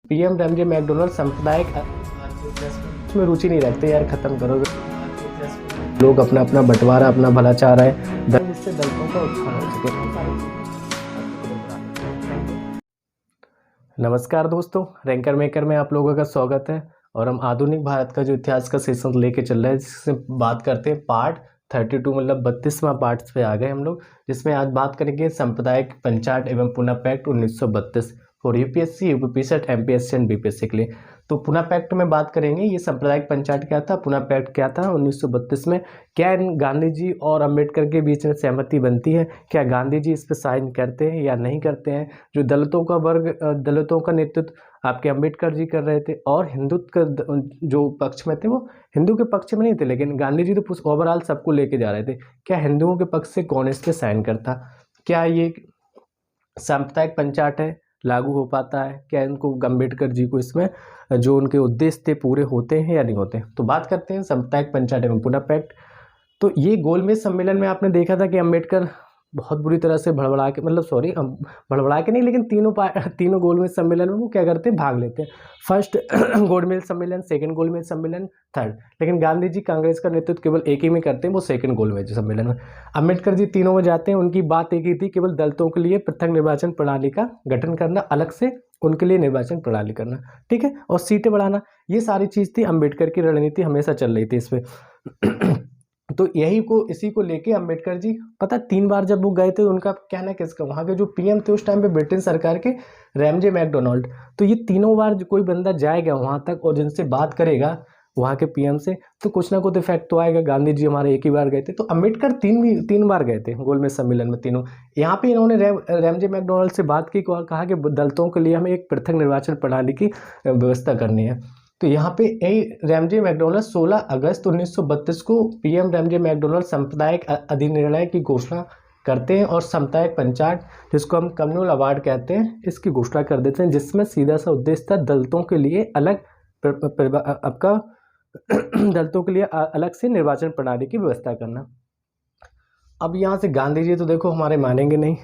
PM रमजे McDonald सांप्रदायिक में रुचि नहीं रखते। यार खत्म करो, लोग अपना अपना बंटवारा अपना भला चाह रहे हैं, जिससे दलितों का उत्थान हो सके। नमस्कार दोस्तों, रैंकर मेकर में आप लोगों का स्वागत है। और हम आधुनिक भारत का जो इतिहास का सेशन लेके चल रहे हैं, जिससे बात करते हैं पार्ट 32 मतलब 32वां पार्ट पे आ गए हम लोग, जिसमें आज बात करेंगे सांप्रदायिक पंचायत एवं पुनः pact 1932 for UPSC, UPPSC, MPSC and BPSC के लिए। तो पुनः पैक्ट में बात करेंगे, ये सांप्रदायिक पंचायत क्या था, पुनः पैक्ट क्या था 1932 में, क्या गांधी जी और अंबेडकर के बीच में सहमति बनती है, क्या गांधी जी इस पर साइन करते हैं या नहीं करते हैं। जो दलितों का वर्ग, दलितों का नेतृत्व आपके अंबेडकर जी कर रहे थे, और हिंदुत्व का जो पक्ष में थे वो हिंदू के पक्ष में नहीं थे, लेकिन गांधी जी तो ओवरऑल सबको लेके जा रहे थे। क्या हिंदुओं के पक्ष से कौन इस पे साइन करता, क्या ये सांप्रदायिक पंचायत है लागू हो पाता है, क्या इनको अम्बेडकर जी को इसमें जो उनके उद्देश्य थे पूरे होते हैं या नहीं होते। तो बात करते हैं सांप्रदायिक पंचायत एवं पुनः पैक्ट। तो ये गोलमेज सम्मेलन में आपने देखा था कि अम्बेडकर बहुत बुरी तरह से भड़बड़ा के, मतलब सॉरी भड़बड़ा के नहीं, लेकिन तीनों गोलमेज सम्मेलन में वो क्या करते हैं, भाग लेते हैं। फर्स्ट गोलमेज सम्मेलन, सेकंड गोलमेज सम्मेलन, थर्ड। लेकिन गांधी जी कांग्रेस का नेतृत्व केवल एक ही में करते हैं, वो सेकंड गोलमेज सम्मेलन में। अम्बेडकर जी तीनों में जाते हैं। उनकी बात एक ही थी, केवल दलितों के लिए पृथक निर्वाचन प्रणाली का गठन करना, अलग से उनके लिए निर्वाचन प्रणाली करना, ठीक है, और सीटें बढ़ाना। ये सारी चीज़ थी, अम्बेडकर की रणनीति हमेशा चल रही थी इस पर। तो इसी को लेके अम्बेडकर जी, पता 3 बार जब वो गए थे, उनका कहना किसका, वहाँ के जो पीएम थे उस टाइम पे ब्रिटेन सरकार के, रैमजे मैकडोनाल्ड। तो ये तीनों बार जो कोई बंदा जाएगा वहाँ तक और जिनसे बात करेगा वहाँ के पीएम से, तो कुछ ना कुछ इफेक्ट तो आएगा। गांधी जी हमारे एक ही बार गए थे, तो अम्बेडकर तीन बार गए थे गोलमेज सम्मेलन में, तीनों। यहाँ पे इन्होंने रैमजे मैकडोनाल्ड से बात की और कहा कि दलितों के लिए हमें एक पृथक निर्वाचन प्रणाली की व्यवस्था करनी है। तो यहाँ पे रैमजे मैकडोनाल्ड 16 अगस्त 1932 को पीएम रैमजे मैकडोनाल्ड सांप्रदायिक अधिनिर्णय की घोषणा करते हैं, और सांप्रदायिक पंचायत, जिसको हम कम्युनल अवार्ड कहते हैं, इसकी घोषणा कर देते हैं, जिसमें सीधा सा उद्देश्य था दलितों के लिए अलग आपका दलितों के लिए अलग से निर्वाचन प्रणाली की व्यवस्था करना। अब यहाँ से गांधी जी तो देखो हमारे मानेंगे नहीं।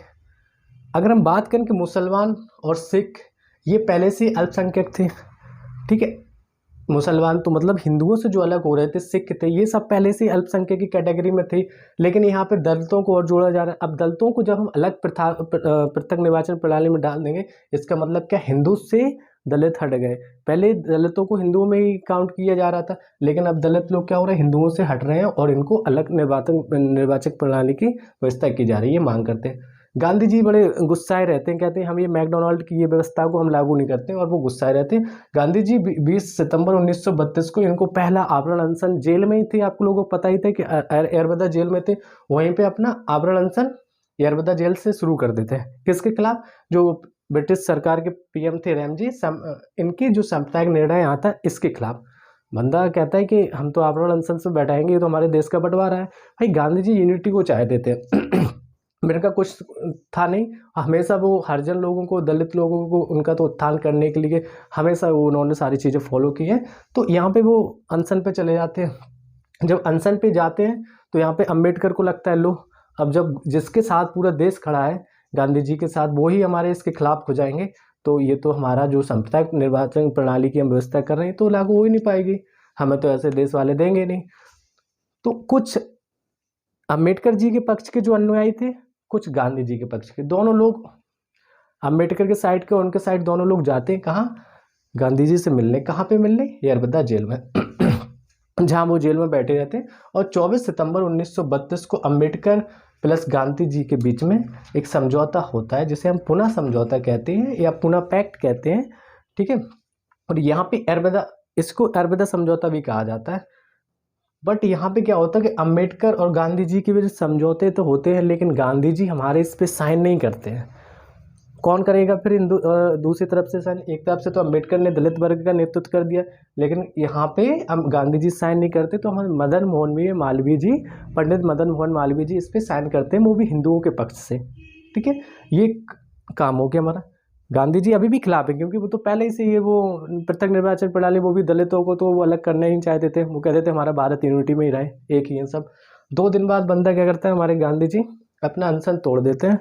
अगर हम बात करें कि मुसलमान और सिख ये पहले से अल्पसंख्यक थे, ठीक है, मुसलमान तो मतलब हिंदुओं से जो अलग हो रहे थे, सिख थे, ये सब पहले से अल्पसंख्यक की कैटेगरी में थे। लेकिन यहाँ पे दलितों को और जोड़ा जा रहा है। अब दलितों को जब हम अलग पृथक निर्वाचन प्रणाली में डाल देंगे, इसका मतलब क्या, हिंदू से दलित हट गए। पहले दलितों को हिंदुओं में ही काउंट किया जा रहा था, लेकिन अब दलित लोग क्या हो रहे हैं, हिंदुओं से हट रहे हैं और इनको अलग निर्वाचक प्रणाली की व्यवस्था की जा रही है, ये मांग करते हैं। गांधी जी बड़े गुस्साए रहते हैं, कहते हैं हम ये मैकडोनाल्ड की ये व्यवस्था को हम लागू नहीं करते, और वो गुस्साए रहते हैं। गांधी जी 20 सितंबर 1932 को इनको पहला आवरण अनशन, जेल में ही थे, आप लोगों को पता ही था कि यरबदा जेल में थे, वहीं पे अपना आवरण अनशन यरबदा जेल से शुरू कर देते हैं। किसके खिलाफ, जो ब्रिटिश सरकार के पीएम थे रैमजी, इनकी जो सांप्रदायिक निर्णय यहाँ था इसके खिलाफ। बंदा कहता है कि हम तो आवरण अनशन से बैठाएंगे, ये तो हमारे देश का बंटवारा है। भाई गांधी जी यूनिटी को चाहते थे। मेरे का कुछ था नहीं, हमेशा वो हरिजन लोगों को, दलित लोगों को, उनका तो उत्थान करने के लिए हमेशा उन्होंने सारी चीज़ें फॉलो की है। तो यहाँ पे वो अनशन पे चले जाते हैं। जब अनशन पे जाते हैं तो यहाँ पे अंबेडकर को लगता है, लो अब जब जिसके साथ पूरा देश खड़ा है गांधी जी के साथ, वो ही हमारे इसके खिलाफ हो जाएंगे, तो ये तो हमारा जो सांप्रदायिक निर्वाचन प्रणाली की हम व्यवस्था कर रहे हैं तो लागू हो ही नहीं पाएगी, हमें तो ऐसे देश वाले देंगे नहीं। तो कुछ अंबेडकर जी के पक्ष के जो अनुयायी थे, कुछ गांधी जी के पक्ष के, दोनों लोग अंबेडकर के साइड के, उनके साइड दोनों लोग जाते हैं कहाँ, गांधी जी से मिलने। कहाँ पे मिलने, यरबदा जेल में, जहाँ वो जेल में बैठे रहते हैं। और 24 सितंबर 1932 को अंबेडकर प्लस गांधी जी के बीच में एक समझौता होता है, जिसे हम पुनः समझौता कहते हैं या पुनः पैक्ट कहते हैं, ठीक है। और यहाँ पे इसको यरबदा समझौता भी कहा जाता है। बट यहाँ पे क्या होता है कि अंबेडकर और गांधी जी के बीच समझौते तो होते हैं, लेकिन गांधी जी हमारे इस पे साइन नहीं करते हैं। कौन करेगा फिर दूसरी तरफ से साइन। एक तरफ से तो अंबेडकर ने दलित वर्ग का नेतृत्व कर दिया, लेकिन यहाँ पे हम गांधी जी साइन नहीं करते, तो हमारे पंडित मदन मोहन मालवीय जी इस पे साइन करते हैं, वो भी हिंदुओं के पक्ष से, ठीक है। ये काम हो गया हमारा। गांधी जी अभी भी खिलाफ है, क्योंकि वो तो पहले ही से ये वो पृथक निर्वाचन प्रणाली, वो भी दलितों को तो वो अलग करना ही चाहते थे। वो कहते थे हमारा भारत यूनिटी में ही रहे, एक ही है सब। 2 दिन बाद बंदा क्या करता है, हमारे गांधी जी अपना अनशन तोड़ देते हैं,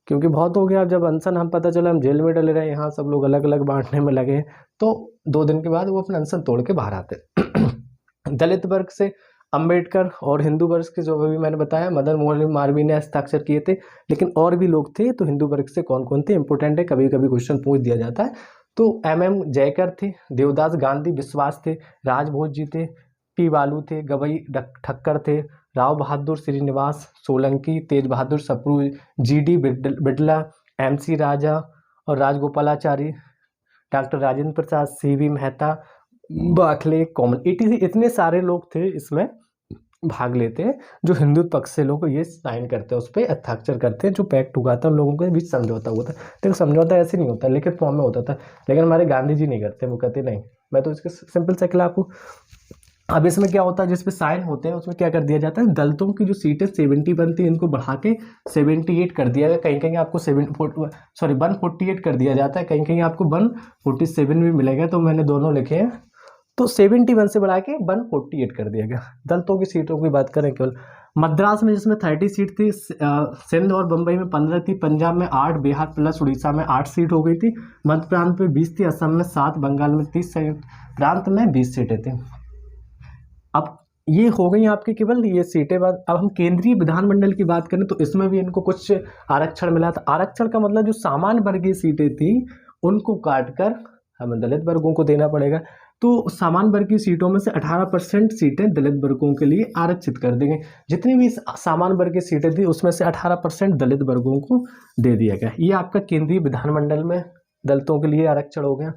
क्योंकि बहुत हो गया, जब अनशन हम पता चला हम जेल में डले रहे, यहाँ सब लोग अलग अलग बांटने में लगे, तो 2 दिन के बाद वो अपना अनशन तोड़ के बाहर आते। दलित वर्ग से अंबेडकर और हिंदू वर्ग के जो अभी मैंने बताया मदन मोहन मालवीय ने हस्ताक्षर किए थे, लेकिन और भी लोग थे। तो हिंदू वर्ग से कौन कौन थे इंपोर्टेंट है, कभी कभी क्वेश्चन पूछ दिया जाता है। तो MM जयकर थे, देवदास गांधी बिस्वास थे, राजभोज जी थे, P बालू थे, गवई ठक्कर थे, राव बहादुर श्रीनिवास सोलंकी, तेज बहादुर सप्रू, GD बिड़ला, MC राजा और Rajagopalachari, doctor Rajendra Prasad, CV Mehta, बाखले, common, इतने सारे लोग थे इसमें भाग लेते हैं, जो हिंदू पक्ष से लोग ये साइन करते हैं, उस पर हस्ताक्षर करते हैं, जो पैक्ट हुआ था उन लोगों के बीच समझौता हुआ था। देखो समझौता ऐसे नहीं होता, लिखित फॉर्म में होता था, लेकिन हमारे गांधी जी नहीं करते, वो कहते नहीं, मैं तो इसके सिंपल से खिलाफ हूँ। अब इसमें क्या होता है, जिसपे साइन होते हैं उसमें क्या कर दिया जाता है, दलितों की जो सीटें 70 बनती है इनको बढ़ा के 78 कर दिया गया, कहीं कहीं आपको 148 कर दिया जाता है, कहीं कहीं आपको 147 भी मिलेगा, तो मैंने दोनों लिखे हैं। तो 71 से बढ़ा के 148 कर दिया गया। दलितों की सीटों की बात करें केवल मद्रास में जिसमें 30 सीट थी, सिंध और बम्बई में 15 थी, पंजाब में 8, बिहार प्लस उड़ीसा में 8 सीट हो गई थी, मध्य प्रांत में 20 थी, असम में 7, बंगाल में 30, संयुक्त प्रांत में 20 सीटें थी। अब ये हो गई आपकी केवल ये सीटें। बाद अब हम केंद्रीय विधानमंडल की बात करें तो इसमें भी इनको कुछ आरक्षण मिला था। आरक्षण का मतलब जो सामान्य वर्गीय सीटें थी उनको काटकर हमें दलित वर्गों को देना पड़ेगा। तो सामान्य वर्ग की सीटों में से 18% सीटें दलित वर्गों के लिए आरक्षित कर दी गई। जितनी भी सामान्य वर्ग की सीटें थी उसमें से 18% दलित वर्गों को दे दिया गया। ये आपका केंद्रीय विधानमंडल में दलितों के लिए आरक्षण हो गया।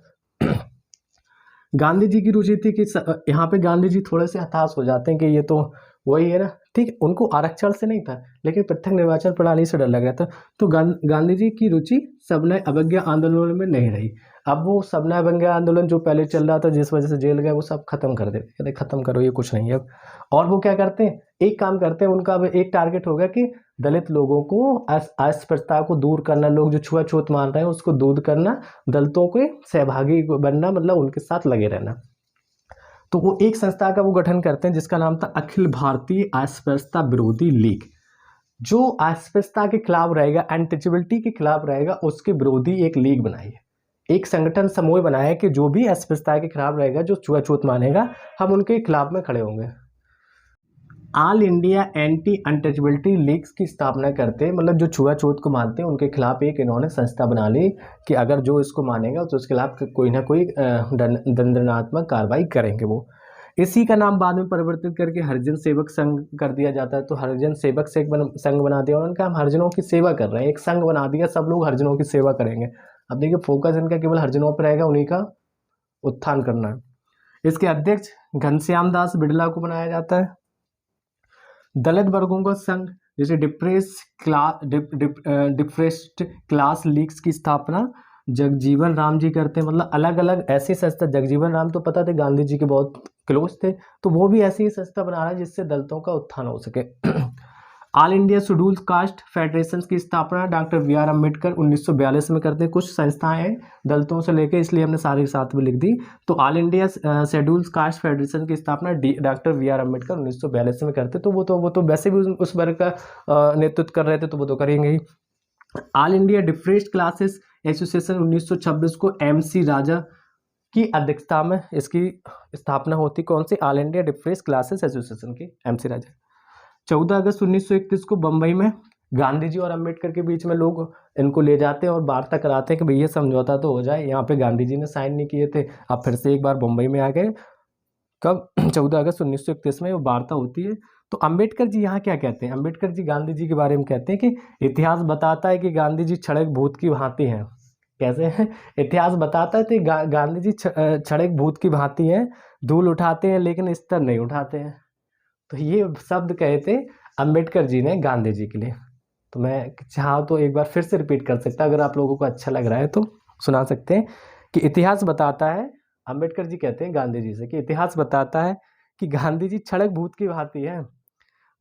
गांधी जी की रुचि थी कि यहाँ पे गांधी जी थोड़े से हताश हो जाते हैं कि ये तो वही है ना, ठीक, उनको आरक्षण से नहीं था लेकिन पृथक निर्वाचन प्रणाली से डर लग रहा था। तो गांधी जी की रुचि सबने अवज्ञा आंदोलन में नहीं रही। अब वो सबने अवज्ञा आंदोलन जो पहले चल रहा था जिस वजह से जेल गए वो सब खत्म कर देते, कहते खत्म करो ये कुछ नहीं है अब। और वो क्या करते हैं, एक काम करते हैं, उनका अब एक टारगेट हो गया कि दलित लोगों को अस्पृश्यता को दूर करना, लोग जो छुआछूत मान रहे हैं उसको दूर करना, दलितों के सहभागी बनना, मतलब उनके साथ लगे रहना। तो वो एक संस्था का वो गठन करते हैं जिसका नाम था अखिल भारतीय अस्पृश्यता विरोधी लीग। जो अस्पृश्यता के खिलाफ रहेगा, अनटचेबिलिटी के खिलाफ रहेगा, उसके विरोधी एक लीग बनाई है, एक संगठन समूह बनाया है कि जो भी अस्पृश्यता के खिलाफ रहेगा, जो छुआछूत मानेगा, हम उनके खिलाफ में खड़े होंगे। All India anti untouchability leagues की स्थापना करते हैं, मतलब जो छुआछूत को मानते हैं उनके खिलाफ एक इन्होंने संस्था बना ली कि अगर जो इसको मानेगा तो उसके खिलाफ कोई ना कोई दंडनात्मक कार्रवाई करेंगे वो। इसी का नाम बाद में परिवर्तित करके हरिजन सेवक संघ कर दिया जाता है। तो हरिजन सेवक से एक संघ बना दिया उन्होंने, कहा हम हरिजनों की सेवा कर रहे हैं, एक संघ बना दिया, सब लोग हरिजनों की सेवा करेंगे। अब देखिए फोकस इनका केवल हरिजनों पर रहेगा, उन्हीं का उत्थान करना है। इसके अध्यक्ष घनश्याम दास बिड़ला को बनाया जाता है। दलित वर्गों का संघ जैसे डिप्रेस्ड क्लास लीग्स की स्थापना जगजीवन राम जी करते हैं, मतलब अलग अलग ऐसी संस्था। जगजीवन राम तो पता थे गांधी जी के बहुत क्लोज थे, तो वो भी ऐसी ही संस्था बना रहा है जिससे दलितों का उत्थान हो सके। All India schedule caste federation की स्थापना डॉक्टर BR अम्बेडकर 1942 में करते हैं। कुछ संस्थाएं हैं दलितों से लेके, इसलिए हमने सारे साथ में लिख दी। तो all India schedule caste federation की स्थापना डॉक्टर BR अम्बेडकर 1942 में करते। तो वो तो वैसे भी उस वर्ग का नेतृत्व कर रहे थे, तो वो तो करेंगे ही। All India Depressed Classes Association 1926 को MC राजा की अध्यक्षता में इसकी स्थापना होती। कौन सी? All India Depressed Classes Association की, MC राजा। 14 अगस्त 1931 को बम्बई में गांधी जी और अंबेडकर के बीच में लोग इनको ले जाते हैं और वार्ता कराते हैं कि भैया समझौता तो हो जाए। यहाँ पे गांधी जी ने साइन नहीं किए थे, अब फिर से एक बार बम्बई में आ गए। कब? 14 अगस्त 1931 में वो वार्ता होती है। तो अंबेडकर जी यहाँ क्या कहते हैं? अंबेडकर जी गांधी जी के बारे में कहते हैं कि इतिहास बताता है कि गांधी जी क्षणिक भूत की भांति हैं। कैसे हैं? इतिहास बताता है कि गांधी जी क्षणिक भूत की भांति हैं, धूल उठाते हैं लेकिन स्तर नहीं उठाते हैं। तो ये शब्द कहे थे अंबेडकर जी ने गांधी जी के लिए। तो मैं चाहा तो एक बार फिर से रिपीट कर सकता, अगर आप लोगों को अच्छा लग रहा है तो सुना सकते हैं कि इतिहास बताता है, अंबेडकर जी कहते हैं गांधी जी से कि इतिहास बताता है कि गांधी जी क्षणिक भूत की भांति है,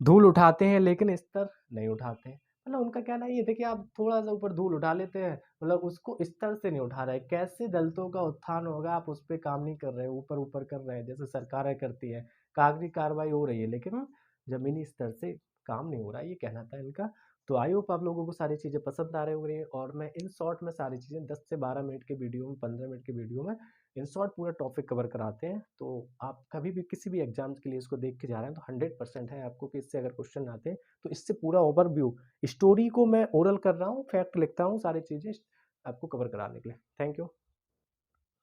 धूल उठाते हैं लेकिन स्तर नहीं उठाते हैं। मतलब उनका कहना ये था कि आप थोड़ा सा ऊपर धूल उठा लेते हैं, मतलब उसको स्तर से नहीं उठा रहे। कैसे दलितों का उत्थान होगा, आप उस पर काम नहीं कर रहे, ऊपर ऊपर कर रहे हैं जैसे सरकारें करती है, कागजी कार्रवाई हो रही है लेकिन जमीनी स्तर से काम नहीं हो रहा है, ये कहना था इनका। तो आई होप आप लोगों को सारी चीज़ें पसंद आ रही होंगी और मैं इन शॉर्ट में सारी चीज़ें 10 से 12 मिनट के वीडियो में, 15 मिनट के वीडियो में इन शॉर्ट पूरा टॉपिक कवर कराते हैं। तो आप कभी भी किसी भी एग्ज़ाम्स के लिए इसको देख के जा रहे हैं तो 100% है आपको कि इससे अगर क्वेश्चन आते हैं तो इससे पूरा ओवरव्यू, स्टोरी को मैं ओरल कर रहा हूँ, फैक्ट लिखता हूँ, सारी चीज़ें आपको कवर कराने के लिए। Thank you.